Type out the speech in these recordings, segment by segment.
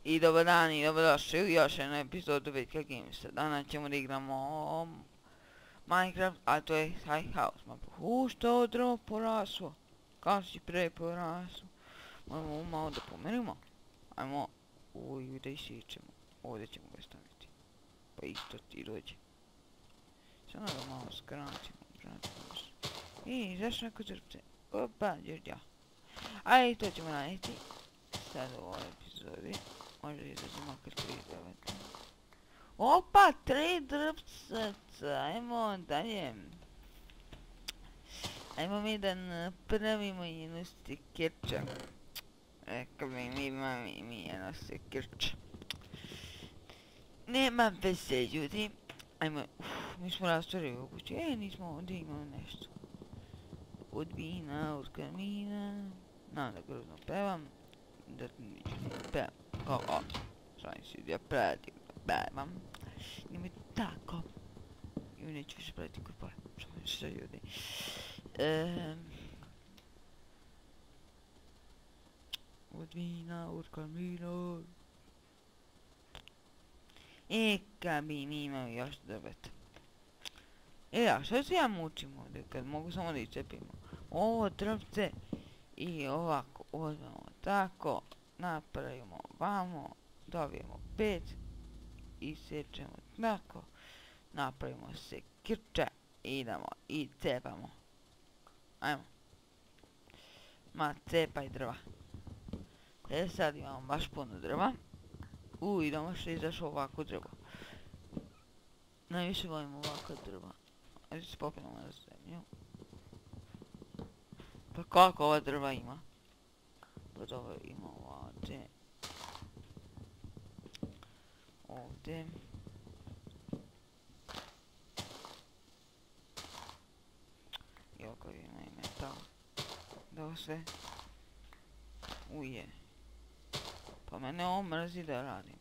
I dobar dan i dobrodošli u još jednu epizodu Vitka Gamesa. Danas ćemo da igramo Minecraft, a to je High House mapa. Što drvo poraslo? Kao si pre poraslo? Moramo malo da pomerimo. Ajmo, da isičemo. Ovdje ćemo ga staviti. Pa isto ti dođe. Samo da malo skratimo. Zašto neko drvce? Opa, đerđa. Ali to ćemo raditi sad u ovoj epizodi. Možda izađe makar 3 drveta. Opa, 3 drvcaca. Ajmo dalje. Ajmo mi da napravimo jednu stikirču. Rekao bi mi jednu stikirču. Nema veze, ljudi. Ajmo, mi smo rastorili u kući. Nismo ovdje imali nešto. Od vina, od kamina. Znam da grozno pevam. Da niču ne pevam. Kako? Sami si da pratim da pevam. Nime tako. I neću više pratiti koji pojem. Što ljudi. Od vina, od kamina. Kad bi mi imali još drveta. A što se ja mučim ovdje kad mogu samo da iscepimo ovo drvce i ovako uzmemo tako, napravimo vamo, dobijemo 5, isječemo tako, napravimo sekirče, idemo i cepamo. Ajmo. Ma cepaj drva. Sad imamo baš puno drva. Idemo što izašlo ovako drvo. Najviše volim ovako drva. Ajde se popinemo na zemlju. Pa kako ova drva ima? Pa ovo ima ovdje. Ovdje. I ovako ima i metal. Da ovo sve. Uje. Pa mene ovo mrzi da radim.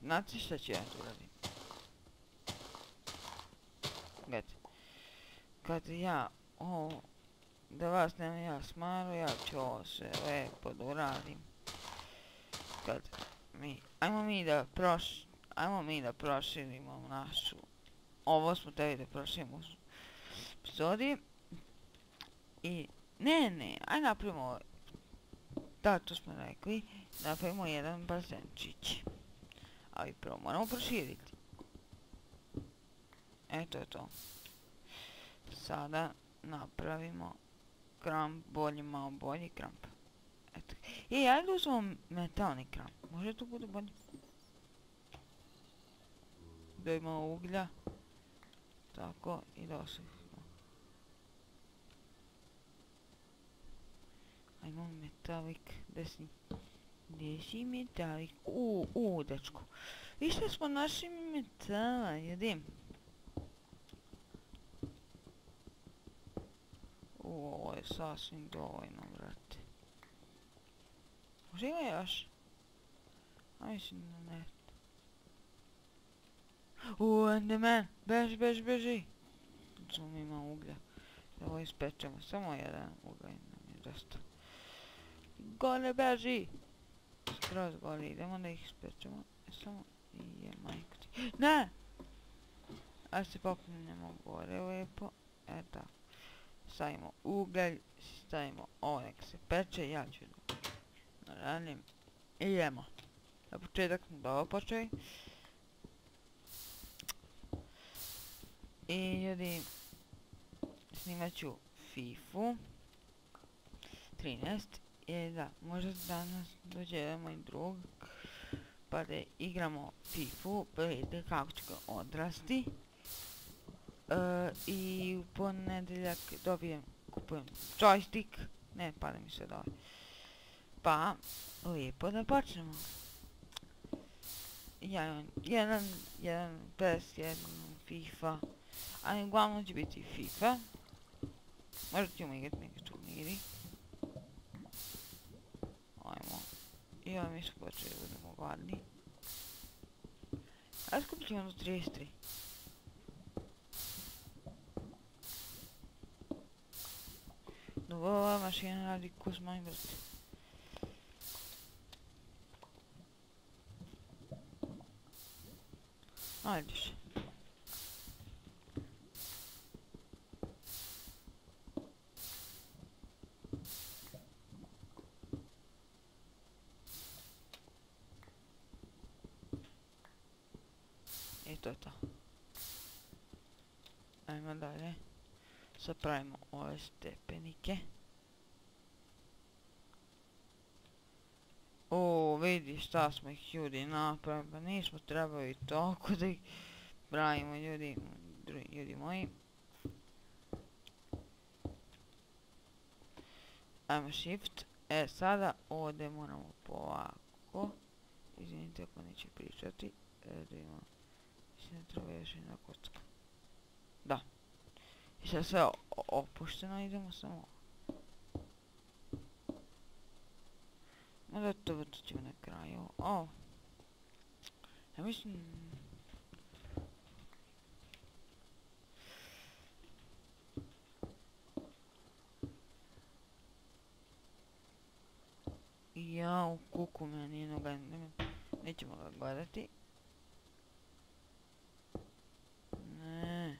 Znate šta ću ja tu radim? Gledajte. Kad ja ovo, da vas nema ja smaru, ja ću ovo sve lepo da uradim. Kad mi, ajmo mi da proširimo našu, ovo smo tebi da proširimo u epizodi. I, aj napravimo ovo. Da, to smo rekli, napravimo jedan bazenčić. Ali prvo moramo proširiti. Eto je to. Sada napravimo kramp, malo bolji kramp. Eto. Ajde uzmemo metalni kramp. Može to bude bolji? Da imamo uglja. Tako i da osvijemo. Ajmo metalik desni. Gdje si metalik? Dečko. Više smo našli metala, jedim. Ovo je sasvim dovoljno, brate. Može ima još? A mislim da ne. Enderman, beži. Samo ima uglja. Ovo ispečemo, samo jedan ugalj nam je dosta. Gore beži! Skroz gore, idemo da ih ispečemo. Samo majko ti. Ne! A se popnemo gore lijepo. Tako. Stavimo ugalj, stavimo ovo nek se peče, ja ću da radim. I idemo. Na početak smo dobro počeli. I ljudi, snimat ću FIFA 13. I da, možda danas dođe jedan moj drug, pa da igramo FIFA, pa vidite kako ću ga odrasti. I u ponedeljak kupujem joystick, ne pada mi se dole. Pa, lijepo da počnemo. Ja imam jedan PES, jedan FIFA, ali uglavnom će biti FIFA. Možda ćemo igrati neke turniri. Ajmo. I mi smo počeli da budemo gladni. A skupit ćemo do 33. Ova mašina radi ko s mojim brate. Ajde. I to je to. Ajmo dalje. Sad pravimo ove stepenike. O, vidi šta smo ih ljudi napravili, pa nismo trebali toliko da ih pravimo ljudi moji. Ajmo shift. Sada ovdje moramo polako. Izvinite ako neće pričati. Da imamo. Mislim da treba još jedna kocka. Da. I sad sve opušteno, idemo samo. Da to ćemo na kraju. Ja mislim... Jao, kuku meni jednoga, nećemo ga gledati. Ne.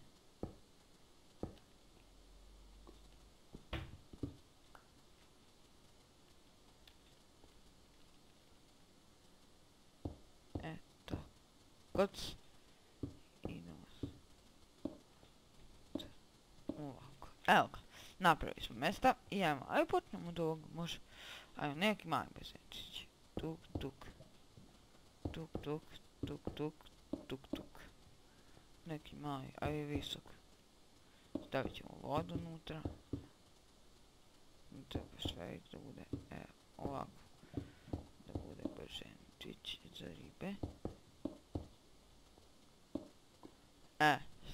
Eto. Koc. Idemo. Ovako. Evo ga. Napravili smo mjesta i ajmo počnemo od ovog, može. Ajmo, neki mali bezenčić. Tuk, tuk. Tuk, tuk, tuk, tuk, tuk, tuk. Neki mali, ajde visok. Stavit ćemo vodu unutra. Treba sve da bude, ovako. Da bude bezenčić za ribe.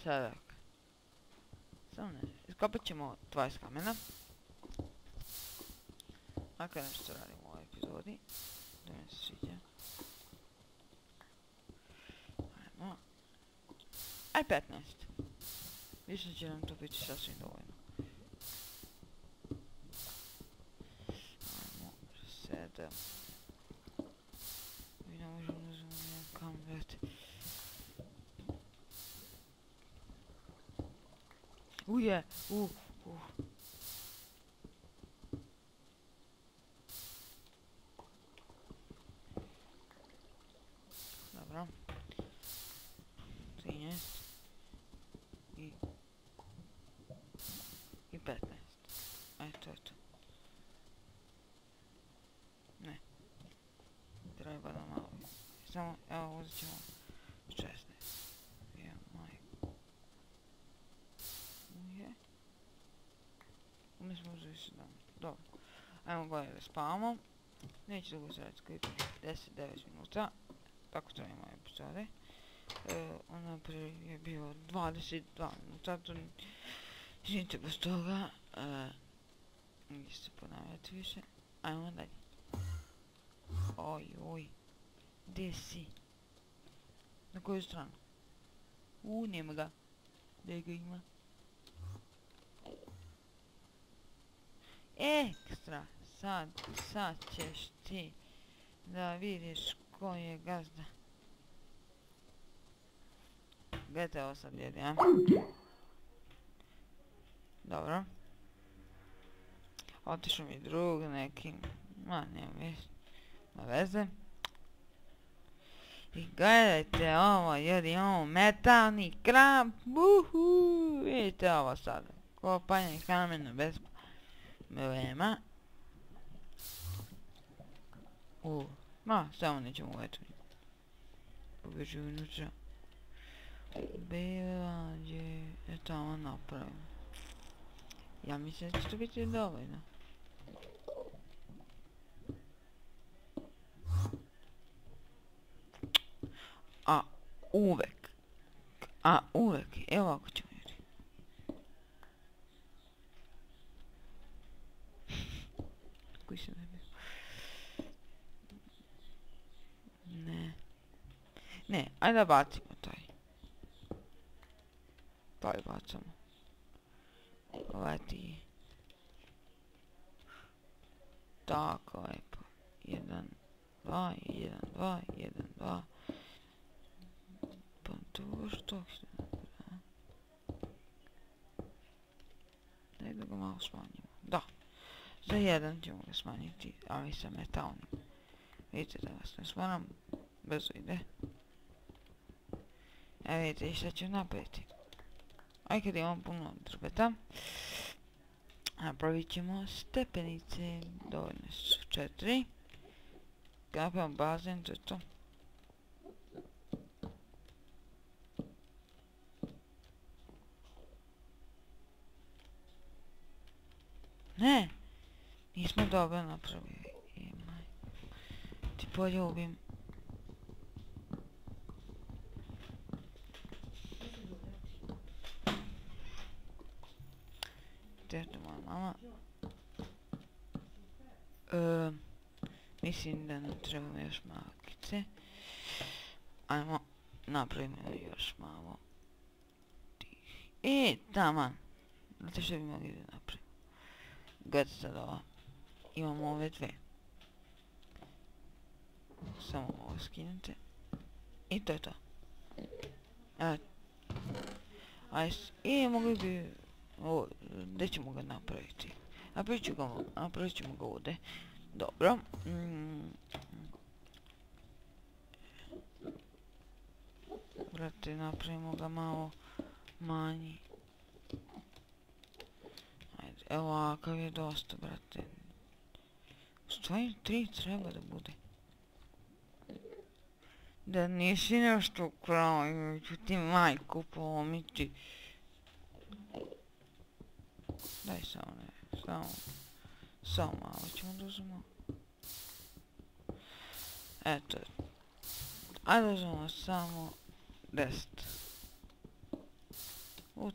Sada. Samo ne, iskopat ćemo 20 kamena. Ako nešto radimo u ovoj epizodi, da mi se sviđa. Ajmo. Aj 15. Više će nam to biti sasvim dovoljno. Ajmo 7. Mi ne možemo da znamo kam veti. Uje, Dobro. 13. I 15. Eto. Ne. Treba da malo. Samo, evo, uzet ćemo 16. Mi smo uzeli 17. Dobro. Ajmo gore da spavamo. Neće dugo se raditi sklipu. 10-9 minuta. Tako trajimo moje epizode. Ono prije je bio 22 minuta. Izvinite bez toga. Neće se ponavljati više. Ajmo dalje. Oj. Gdje si? Na koju stranu? Nema ga. Gdje ga ima? Ekstra, sad ćeš ti da vidiš ko je gazda. Gledajte ovo sad ljudi, a? Dobro. Otišao mi drug neki, nema veze. I gledajte ovo ljudi, imamo metalni kramp, vidite ovo sad. Kopanje kamena bez problema. Samo nećemo uvjeti. Pobježu unutra. Bilađe, tamo napravimo. Ja mislim da će to biti dovoljno. Uvek, evo ovako ćemo jeti. Koji se ne bi... Ne, ajde da bacimo taj. Taj bacamo. Leti. Tako lepo. 1, 2, 1, 2, 1, 2. Pa tu. tog što daj da ga malo smanjimo. Da, za 1 ćemo ga smanjiti, ali sa metalnim. Vidite da vas ne smaram, brzo ide. Vidite i šta ću napraviti. Aj kad imamo puno drveta, napravit ćemo stepenice, dovoljne su 4. Kad napravimo bazen, to je to. Ne, nismo dobro napravili. Ti poljubim. Gdje je to moja mama? Mislim da nam trebamo još malo kice. Ajmo, napravimo još malo tih. Taman. Znate što bi mogli da napravimo? Gledajte sad ova. Imamo ove dve. Samo ovo skinete. I to je to. I mogli bi... Gdje ćemo ga napraviti? Napravit ćemo ga ovdje. Dobro. Brate, napravimo ga malo manji. Ajde, evo ovakav je dosta, brate. U stvari 3 treba da bude. Da nisi nešto ukrao, ću ti majku pomiti. Daj samo ne, samo malo ćemo da uzmemo. Eto. Ajde uzmemo samo 10.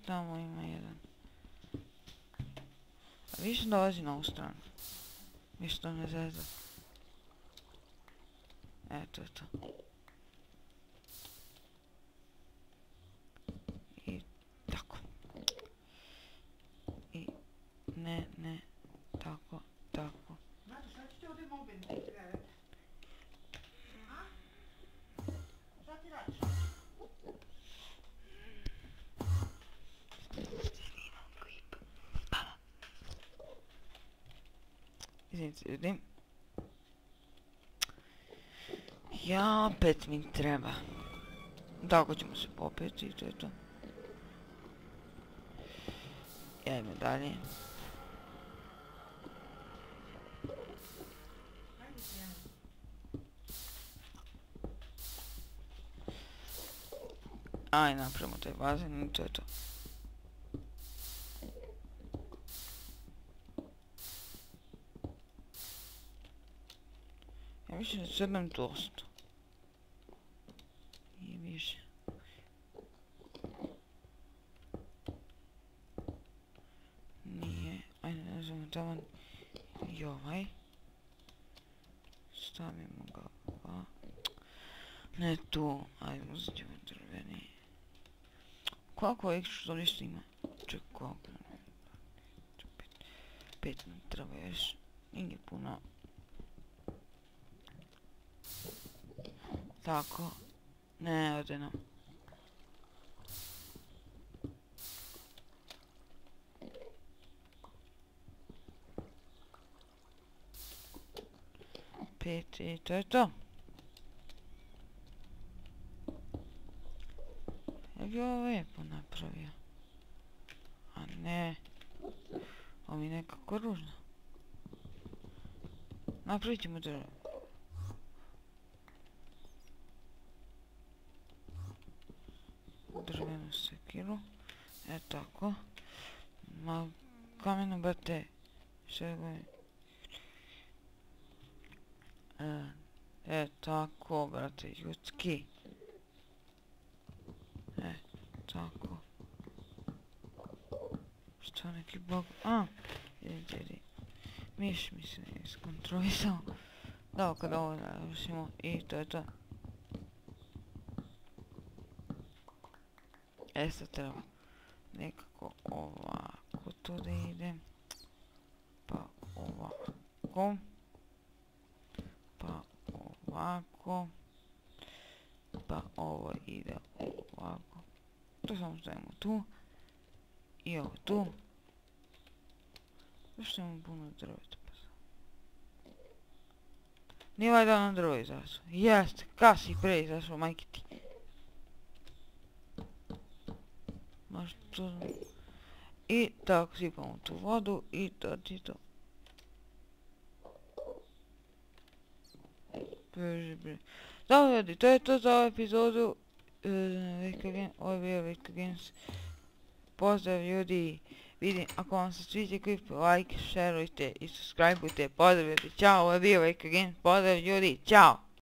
Tamo ima jedan. A više dolazi na ovu stranu. Više to ne zezda. Eto je to. I tako. I ne, tako. Znate šta ćete ovdje mobilni krevet? A? Šta ti radiš? Izvinite ljudi. Ja, opet mi treba. Tako ćemo se popeti i to je to. Ajmo dalje. Aj, napravimo taj bazen i to je to. Ja mislim da trebam dosta. I više. Nije. Ajde, nazvamo tamo i ovaj. Stavimo ga ovako. Ne tu. Ajde, uzet ćemo drveni. Koliko ekstra lišta ima? Ček, koliko? 5 nam treba još. Nije puno. Tako. Ne, ode nam. Pet i to je to. Ja bi ovo lijepo napravio. A ne. Ovo mi je nekako ružno. Napravit ćemo drvo. Drvenu sekiru. Tako. Malo kameno, brate. Sve gledaj. Tako, brate, ljudski. Tako. Što neki bog... Jedi. Miš mi se ne iskontrolisao. Da, kada ovo završimo i to je to. Sad treba nekako ovako to da ide. Pa ovako. Pa ovako. Pa ovo ide ovako. To samo stavimo tu. I ovo tu. Zašto imamo puno drveta? Nije valjda na drvo izašao. Jeste, kad si pre izašao, majke ti. Možda to... I tako sipamo tu vodu i to ti to. Dobro ljudi, to je to za ovu epizodu. Ovo je bio VK Games. Pozdrav ljudi. Vidim, ako vam se sviđa klip, like, šerujte i subscribeujte. Pozdrav ljudi, čao, ovo je bio VK Games. Pozdrav ljudi, čao.